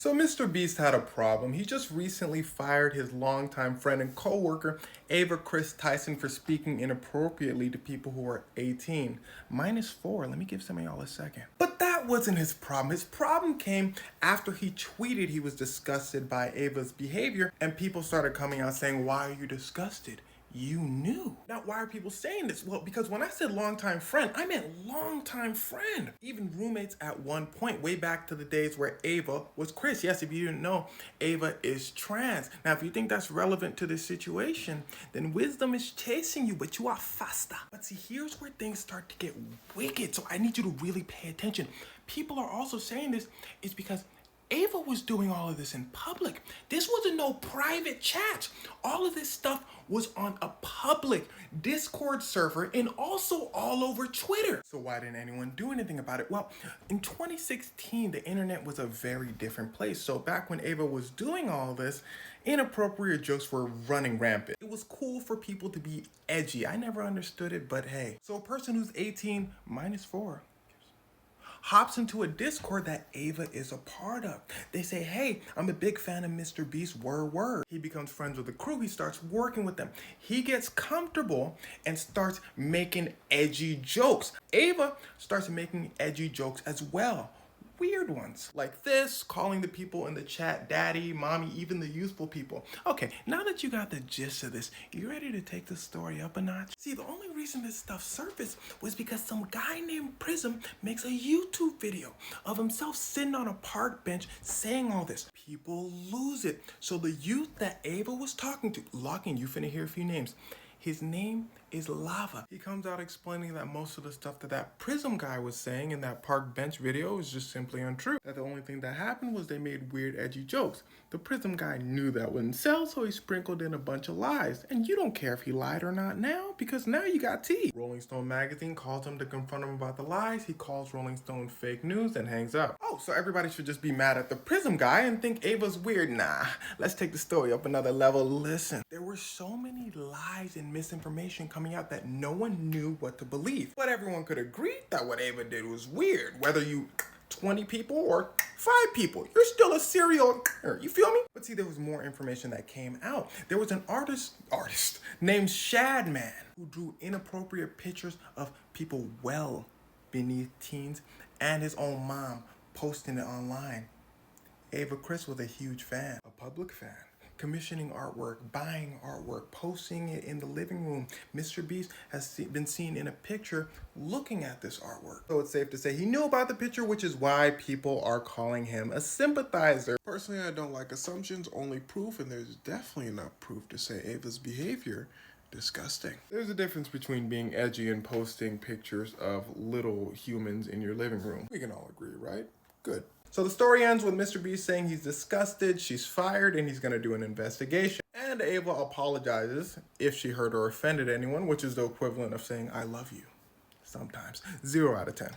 So Mr. Beast had a problem. He just recently fired his longtime friend and co-worker, Kris Tyson, for speaking inappropriately to people who are 18. -4, let me give some of y'all a second. But that wasn't his problem. His problem came after he tweeted he was disgusted by Ava's behavior, and people started coming out saying, "Why are you disgusted? You knew." Now, why are people saying this? Well, because when I said longtime friend, I meant longtime friend. Even roommates at one point, way back to the days where Ava was Kris. Yes, if you didn't know, Ava is trans. Now, if you think that's relevant to this situation, then wisdom is chasing you, but you are faster. But see, here's where things start to get wicked. So I need you to really pay attention. People are also saying this is because Ava was doing all of this in public. This wasn't no private chat. All of this stuff was on a public Discord server and also all over Twitter. So why didn't anyone do anything about it? Well, in 2016, the internet was a very different place. So back when Ava was doing all this, inappropriate jokes were running rampant. It was cool for people to be edgy. I never understood it, but hey. So a person who's 18 -4 hops into a Discord that Ava is a part of. They say, "Hey, I'm a big fan of Mr. Beast, word." He becomes friends with the crew. He starts working with them. He gets comfortable and starts making edgy jokes. Ava starts making edgy jokes as well. Weird ones like this, calling the people in the chat daddy, mommy, even the youthful people. Okay, now that you got the gist of this, you ready to take the story up a notch? See, the only reason this stuff surfaced was because some guy named Prism makes a YouTube video of himself sitting on a park bench saying all this. People lose it. So the youth that Ava was talking to, locking, you finna hear a few names. His name is Lava. He comes out explaining that most of the stuff that Prism guy was saying in that park bench video is just simply untrue. That the only thing that happened was they made weird, edgy jokes. The Prism guy knew that wouldn't sell, so he sprinkled in a bunch of lies. And you don't care if he lied or not now, because now you got tea. Rolling Stone magazine calls him to confront him about the lies. He calls Rolling Stone fake news and hangs up. Oh, so everybody should just be mad at the Prism guy and think Ava's weird? Nah, let's take the story up another level. Listen, there were so many lies and misinformation coming out that no one knew what to believe. But everyone could agree that what Ava did was weird. Whether you 20 people or 5 people, you're still a serial, you feel me? But see, there was more information that came out. There was an artist named Shadman who drew inappropriate pictures of people well beneath teens and his own mom posting it online. Kris was a huge fan, a public fan. Commissioning artwork, buying artwork, posting it in the living room. Mr. Beast has been seen in a picture looking at this artwork. So it's safe to say he knew about the picture, which is why people are calling him a sympathizer. Personally, I don't like assumptions, only proof, and there's definitely enough proof to say Ava's behavior disgusting. There's a difference between being edgy and posting pictures of little humans in your living room. We can all agree, right? Good. So the story ends with Mr. Beast saying he's disgusted, she's fired, and he's going to do an investigation. And Ava apologizes if she hurt or offended anyone, which is the equivalent of saying, "I love you." Sometimes. 0 out of 10.